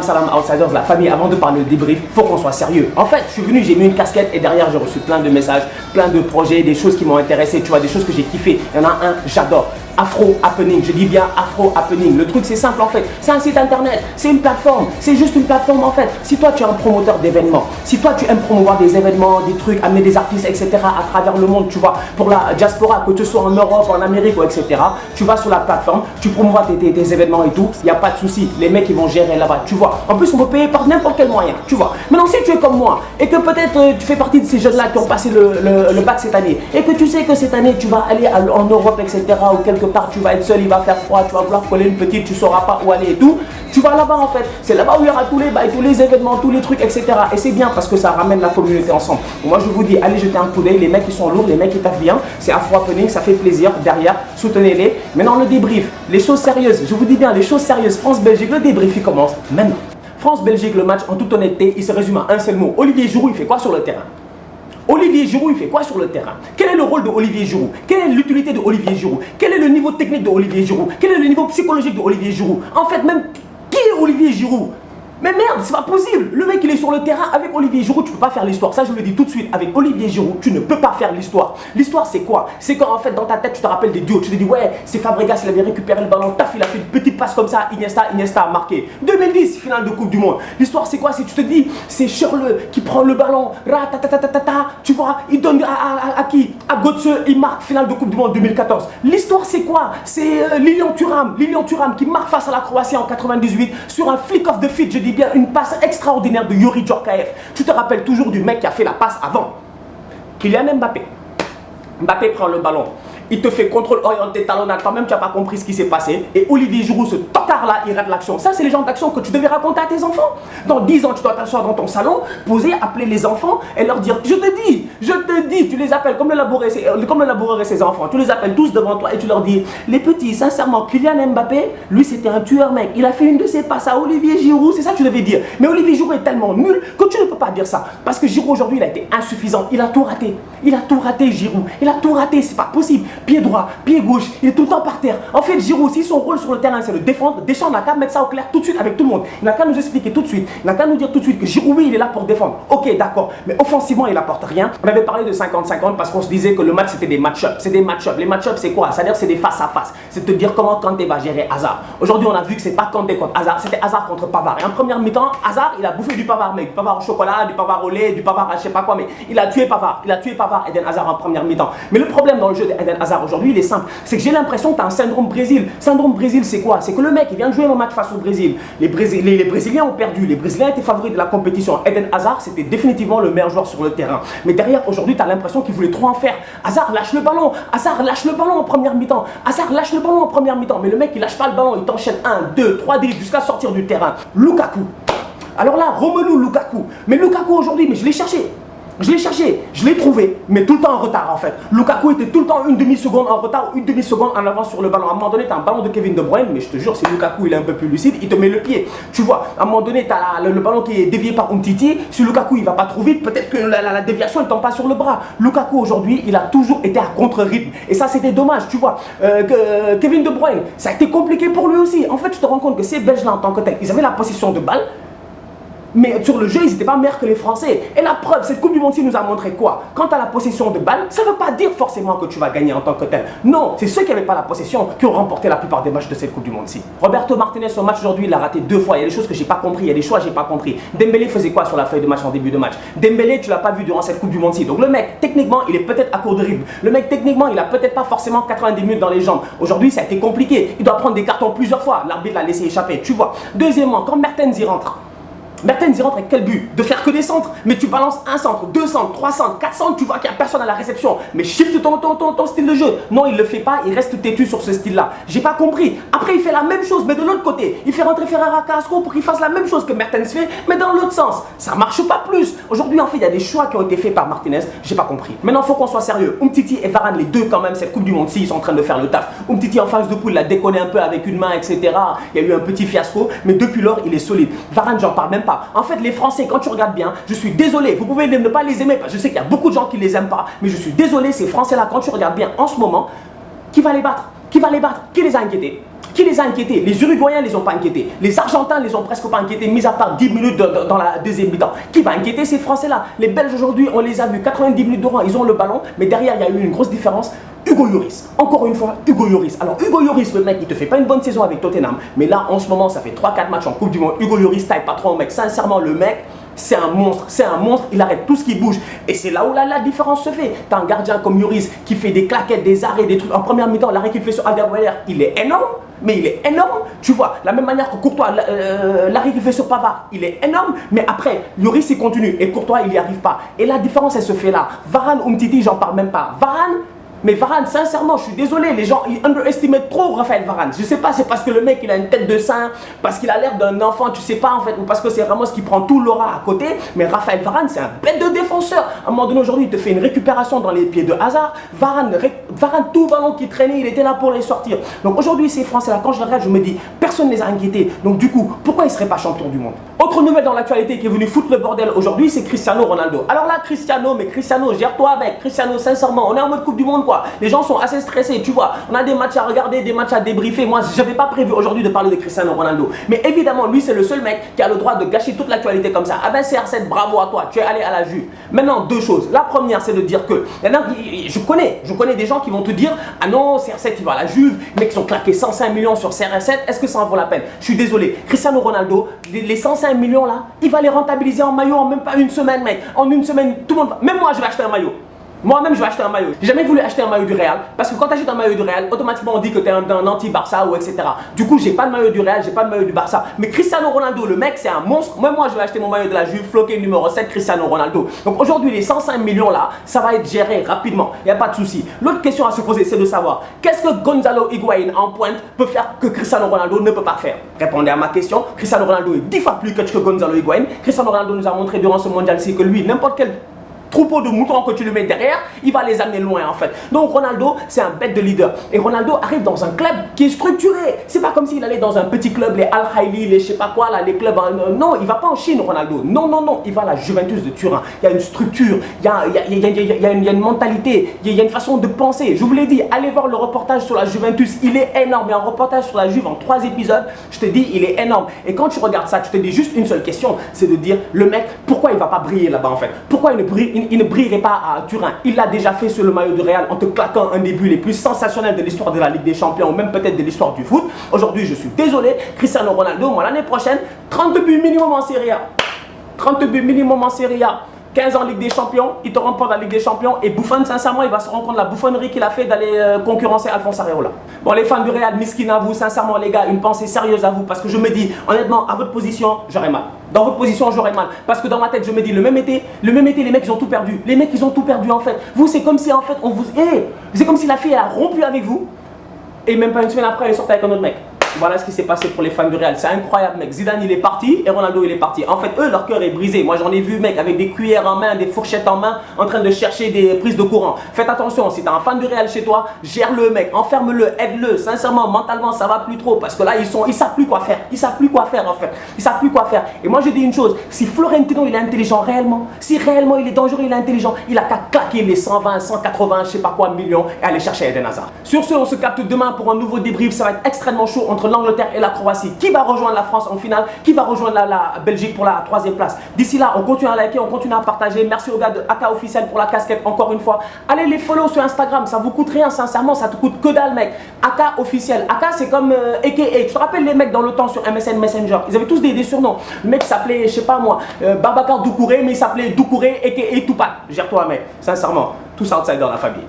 Salam Outsiders, la famille. Avant de parler de débrief, faut qu'on soit sérieux. En fait, je suis venu, j'ai mis une casquette et derrière j'ai reçu plein de messages, plein de projets, des choses qui m'ont intéressé, tu vois, des choses que j'ai kiffé. Il y en a un, j'adore. Afro Happening, je dis bien Afro Happening. Le truc c'est simple en fait, c'est un site internet, c'est une plateforme, c'est juste une plateforme en fait. Si toi tu es un promoteur d'événements, si toi tu aimes promouvoir des événements, des trucs, amener des artistes, etc. à travers le monde, tu vois, pour la diaspora, que tu sois en Europe, en Amérique, etc. Tu vas sur la plateforme, tu promouvois tes événements et tout, il n'y a pas de souci, les mecs ils vont gérer là-bas, tu vois. En plus on peut payer par n'importe quel moyen, tu vois. Maintenant si tu es comme moi et que peut-être tu fais partie de ces jeunes-là qui ont passé le bac cette année et que tu sais que cette année tu vas aller en Europe, etc. ou quelque part tu vas être seul, il va faire froid, tu vas vouloir coller une petite, tu sauras pas où aller et tout, tu vas là-bas en fait, c'est là-bas où il y aura tous les événements, tous les trucs, etc. Et c'est bien parce que ça ramène la communauté ensemble. Moi je vous dis, allez jeter un coup d'œil, les mecs ils sont lourds, les mecs ils taffent bien, c'est Afro Happening, ça fait plaisir, derrière, soutenez-les. Maintenant le débrief, les choses sérieuses, je vous dis bien, les choses sérieuses, France-Belgique, le débrief il commence maintenant. France-Belgique, le match en toute honnêteté, il se résume à un seul mot, Olivier Giroud il fait quoi sur le terrain? Olivier Giroud, il fait quoi sur le terrain? Quel est le rôle de Olivier Giroud? Quelle est l'utilité de Olivier Giroud? Quel est le niveau technique de Olivier Giroud? Quel est le niveau psychologique de Olivier Giroud? En fait, même, qui est Olivier Giroud? Mais merde, c'est pas possible. Le mec, il est sur le terrain avec Olivier Giroud, tu peux pas faire l'histoire. Ça, je le dis tout de suite. Avec Olivier Giroud, tu ne peux pas faire l'histoire. L'histoire, c'est quoi? C'est quand, en fait, dans ta tête, tu te rappelles des duos. Tu te dis, ouais, c'est Fabregas, il avait récupéré le ballon, taf, il a fait une petite passe comme ça, Iniesta a marqué. 2010, finale de Coupe du Monde. L'histoire, c'est quoi? C'est tu te dis, c'est Schürrle qui prend le ballon, tu vois, il donne à qui? À Götze, il marque, finale de Coupe du Monde 2014. L'histoire, c'est quoi? C'est Lilian Thuram qui marque face à la Croatie en 98 sur un flick of the feet, je dis bien, une passe extraordinaire de Yuri Djorkaeff. Tu te rappelles toujours du mec qui a fait la passe avant. Kylian Mbappé. Mbappé prend le ballon. Il te fait contrôle orienté talonnade, toi-même tu n'as pas compris ce qui s'est passé. Et Olivier Giroud, ce tocard-là, il rate l'action. Ça, c'est les genres d'action que tu devais raconter à tes enfants. Dans 10 ans, tu dois t'asseoir dans ton salon, poser, appeler les enfants et leur dire, je te dis, tu les appelles comme le laboureur et ses enfants. Tu les appelles tous devant toi et tu leur dis, les petits, sincèrement, Kylian Mbappé, lui, c'était un tueur, mec. Il a fait une de ses passes à Olivier Giroud, c'est ça que tu devais dire. Mais Olivier Giroud est tellement nul que tu ne peux pas dire ça. Parce que Giroud, aujourd'hui, il a été insuffisant. Il a tout raté. Il a tout raté, Giroud. Il a tout raté, c'est pas possible. Pied droit, pied gauche, il est tout le temps par terre. En fait, Giroud, si son rôle sur le terrain, c'est de défendre, Deschamps n'a qu'à mettre ça au clair tout de suite avec tout le monde. Il n'a qu'à nous expliquer tout de suite, il n'a qu'à nous dire tout de suite que Giroud, oui, il est là pour défendre. Ok, d'accord, mais offensivement, il n'apporte rien. On avait parlé de 50-50 parce qu'on se disait que le match, c'était des match-ups. C'est des match-ups. Les match-ups, c'est quoi? C'est-à-dire, c'est des face-à-face. C'est te dire comment Kanté va gérer Hazard. Aujourd'hui, on a vu que c'est pas Kanté contre Hazard, c'était Hazard contre Pavard. Et en première mi-temps, Hazard, il a bouffé du Pavard, mec. Du Pavard au chocolat, du Pavard au lait, du Pavard à je sais pas quoi, mais il a tué Pavard. Il a tué Pavard, Eden Hazard en première mi-temps. Mais le problème dans le jeu d'Eden Hazard aujourd'hui, il est simple. C'est que j'ai l'impression que tu as un syndrome Brésil. Syndrome Brésil, c'est quoi? C'est que le mec, il vient de jouer un match face au Brésil. Les Brésiliens ont perdu. Les Brésiliens étaient favoris de la compétition. Eden Hazard, c'était définitivement le meilleur joueur sur le terrain. Mais derrière, aujourd'hui, tu as l'impression qu'il voulait trop en faire. Hazard lâche le ballon. Hazard lâche le ballon en première mi-temps. Hazard lâche le ballon en première mi-temps. Mais le mec, il lâche pas le ballon. Il t'enchaîne 1, 2, 3 dribbles jusqu'à sortir du terrain. Lukaku. Alors là, Romelu Lukaku. Mais Lukaku aujourd'hui, mais je l'ai cherché. Je l'ai trouvé, mais tout le temps en retard en fait. Lukaku était tout le temps une demi-seconde en retard, une demi-seconde en avance sur le ballon. À un moment donné, tu as un ballon de Kevin De Bruyne, mais je te jure, si Lukaku il est un peu plus lucide, il te met le pied. Tu vois, à un moment donné, tu as le ballon qui est dévié par Umtiti. Si Lukaku il va pas trop vite, peut-être que la déviation ne tombe pas sur le bras. Lukaku aujourd'hui, il a toujours été à contre-rythme. Et ça, c'était dommage, tu vois. Kevin De Bruyne, ça a été compliqué pour lui aussi. En fait, tu te rends compte que ces Belges-là en tant que tels, ils avaient la possession de balle. Mais sur le jeu, ils n'étaient pas meilleurs que les Français. Et la preuve, cette Coupe du Monde nous a montré quoi? Quand tu as la possession de balle, ça ne veut pas dire forcément que tu vas gagner en tant que tel. Non, c'est ceux qui n'avaient pas la possession qui ont remporté la plupart des matchs de cette Coupe du Monde-ci. Roberto Martinez, son match aujourd'hui, il a raté 2 fois. Il y a des choses que j'ai pas compris, il y a des choix que j'ai pas compris. Dembélé faisait quoi sur la feuille de match en début de match? Dembélé, tu l'as pas vu durant cette Coupe du Monde-ci. Donc le mec, techniquement, il est peut-être à court de rythme. Le mec, techniquement, il a peut-être pas forcément 90 minutes dans les jambes. Aujourd'hui, ça a été compliqué. Il doit prendre des cartons plusieurs fois. L'arbitre l'a laissé échapper, tu vois. Deuxièmement, quand Mertens y rentre. Mertens y rentre avec quel but? De faire que des centres. Mais tu balances un centre, 2 centres, 3 centres, 4 centres, tu vois qu'il n'y a personne à la réception. Mais shift ton style de jeu. Non, il ne le fait pas, il reste têtu sur ce style-là. J'ai pas compris. Après, il fait la même chose, mais de l'autre côté. Il fait rentrer Ferreira Carrasco pour qu'il fasse la même chose que Mertens fait, mais dans l'autre sens. Ça marche pas plus. Aujourd'hui, en fait, il y a des choix qui ont été faits par Martinez. J'ai pas compris. Maintenant, il faut qu'on soit sérieux. Umtiti et Varane, les deux, quand même, cette Coupe du Monde, ils sont en train de faire le taf. Umtiti en phase de poule, il a déconné un peu avec une main, etc. Il y a eu un petit fiasco, mais depuis lors, il est solide. Varane, j'en parle même pas. En fait, les Français, quand tu regardes bien, je suis désolé, vous pouvez ne pas les aimer, parce que je sais qu'il y a beaucoup de gens qui les aiment pas, mais je suis désolé, ces Français-là, quand tu regardes bien en ce moment, qui va les battre? Qui va les battre? Qui les a inquiétés? Qui les a inquiétés? Les Uruguayens les ont pas inquiétés. Les Argentins les ont presque pas inquiétés, mis à part 10 minutes dans la deuxième mi-temps. Qui va inquiéter ces Français-là? Les Belges aujourd'hui, on les a vus 90 minutes de rang, ils ont le ballon, mais derrière il y a eu une grosse différence. Hugo Lloris, encore une fois, Hugo Lloris. Alors Hugo Lloris, le mec, il te fait pas une bonne saison avec Tottenham, mais là en ce moment, ça fait 3-4 matchs en Coupe du Monde. Hugo Lloris taille pas trop, mec. Sincèrement, le mec, c'est un monstre, il arrête tout ce qui bouge. Et c'est là où la différence se fait. T'as un gardien comme Lloris qui fait des claquettes, des arrêts, des trucs. En première mi-temps, l'arrêt qu'il fait sur Alderweireld, il est énorme. Mais il est énorme, tu vois, la même manière que Courtois, l'arrêt qu'il fait sur Pavard, il est énorme, mais après, Lloris il continue et Courtois il n'y arrive pas. Et la différence elle se fait là. Varane, Umtiti, j'en parle même pas. Mais Varane, sincèrement, je suis désolé, les gens ils underestimate trop Raphaël Varane. Je sais pas, c'est parce que le mec il a une tête de saint, parce qu'il a l'air d'un enfant, tu sais pas en fait, ou parce que c'est Ramos qui prend tout l'aura à côté. Mais Raphaël Varane, c'est un bête de défenseur. À un moment donné aujourd'hui, il te fait une récupération dans les pieds de Hazard. Varane, tout ballon qui traînait, il était là pour les sortir. Donc aujourd'hui, ces Français-là, quand je les regarde, je me dis, personne ne les a inquiétés. Donc du coup, pourquoi ils ne seraient pas champions du monde? Autre nouvelle dans l'actualité qui est venue foutre le bordel aujourd'hui, c'est Cristiano Ronaldo. Alors là, Cristiano, gère-toi mec. Cristiano, sincèrement, on est en mode Coupe du Monde quoi. Les gens sont assez stressés, tu vois. On a des matchs à regarder, des matchs à débriefer. Moi, je n'avais pas prévu aujourd'hui de parler de Cristiano Ronaldo. Mais évidemment, lui, c'est le seul mec qui a le droit de gâcher toute l'actualité comme ça. Ah ben CR7, bravo à toi, tu es allé à la Juve. Maintenant, deux choses. La première, c'est de dire que, je connais des gens qui vont te dire, ah non, CR7, il va à la Juve, les mecs, ils ont claqué 105 millions sur CR7, est-ce que ça en vaut la peine? Je suis désolé. Cristiano Ronaldo, les 105 millions là, il va les rentabiliser en maillot en même pas une semaine, mec. En une semaine, tout le monde va. Même moi, je vais acheter un maillot. Moi-même, je vais acheter un maillot. J'ai jamais voulu acheter un maillot du Real parce que quand tu achètes un maillot du Real, automatiquement on dit que tu es un anti-Barça ou etc. Du coup, j'ai pas de maillot du Real, j'ai pas de maillot du Barça. Mais Cristiano Ronaldo, le mec, c'est un monstre. Même moi, je vais acheter mon maillot de la Juve, floqué numéro 7, Cristiano Ronaldo. Donc aujourd'hui, les 105 millions là, ça va être géré rapidement. Il n'y a pas de souci. L'autre question à se poser, c'est de savoir qu'est-ce que Gonzalo Higuaín en pointe peut faire que Cristiano Ronaldo ne peut pas faire. Répondez à ma question. Cristiano Ronaldo est 10 fois plus catch que Gonzalo Higuaín. Cristiano Ronaldo nous a montré durant ce mondial-ci que lui, n'importe quel troupeau de moutons que tu le mets derrière, il va les amener loin en fait. Donc Ronaldo, c'est un bête de leader. Et Ronaldo arrive dans un club qui est structuré. C'est pas comme s'il allait dans un petit club, les Al Ahly, les je sais pas quoi, là, les clubs. Non, il va pas en Chine, Ronaldo. Non, non, non. Il va à la Juventus de Turin. Il y a une structure, il y a une mentalité, il y a une façon de penser. Je vous l'ai dit, allez voir le reportage sur la Juventus. Il est énorme. Il y a un reportage sur la Juve en 3 épisodes. Je te dis, il est énorme. Et quand tu regardes ça, tu te dis juste une seule question, c'est de dire, le mec, pourquoi il va pas briller là-bas en fait? Pourquoi il ne brillerait pas à Turin? Il l'a déjà fait sur le maillot du Real en te claquant un des buts les plus sensationnels de l'histoire de la Ligue des Champions ou même peut-être de l'histoire du foot. Aujourd'hui, je suis désolé, Cristiano Ronaldo, moi l'année prochaine, 30 buts minimum en Serie A. 30 buts minimum en Serie A. 15 ans Ligue des Champions, il te remporte la Ligue des Champions et Buffon, sincèrement, il va se rendre compte de la bouffonnerie qu'il a fait d'aller concurrencer Alphonse Areola. Bon, les fans du Real, miskin à vous, sincèrement, les gars, une pensée sérieuse à vous parce que je me dis, honnêtement, à votre position, j'aurais mal. Dans votre position, j'aurais mal. Parce que dans ma tête, je me dis, le même été, les mecs, ils ont tout perdu. Les mecs, ils ont tout perdu en fait. Vous, c'est comme si en fait, on vous. C'est comme si la fille, elle a rompu avec vous et même pas une semaine après, elle est sortie avec un autre mec. Voilà ce qui s'est passé pour les fans du Real. C'est incroyable, mec. Zidane, il est parti et Ronaldo, il est parti. En fait, eux, leur cœur est brisé. Moi, j'en ai vu, mec, avec des cuillères en main, des fourchettes en main, en train de chercher des prises de courant. Faites attention, si t'as un fan du Real chez toi, gère-le, mec. Enferme-le, aide-le. Sincèrement, mentalement, ça va plus trop. Parce que là, ils savent plus quoi faire. Ils savent plus quoi faire, en fait. Ils savent plus quoi faire. Et moi, je dis une chose. Si Florentino, il est intelligent réellement, si réellement il est dangereux, il est intelligent, il a qu'à claquer les 120, 180, je sais pas quoi, millions et aller chercher Eden Hazard. Sur ce, on se capte demain pour un nouveau débrief. Ça va être extrêmement chaud entre l'Angleterre et la Croatie. Qui va rejoindre la France en finale? Qui va rejoindre la Belgique pour la 3e place? D'ici là, on continue à liker, on continue à partager. Merci aux gars de AK officiel pour la casquette encore une fois. Allez les follow sur Instagram, ça vous coûte rien, sincèrement, ça te coûte que dalle, mec. AK officiel. AK, c'est comme AKA. Tu te rappelles les mecs dans le temps sur MSN Messenger? Ils avaient tous des surnoms. Le mec s'appelait, je sais pas moi, Babacar Doucouré, mais il s'appelait Doucouré AKA Tupac. Gère-toi, mec. Sincèrement, tous outsiders dans la famille.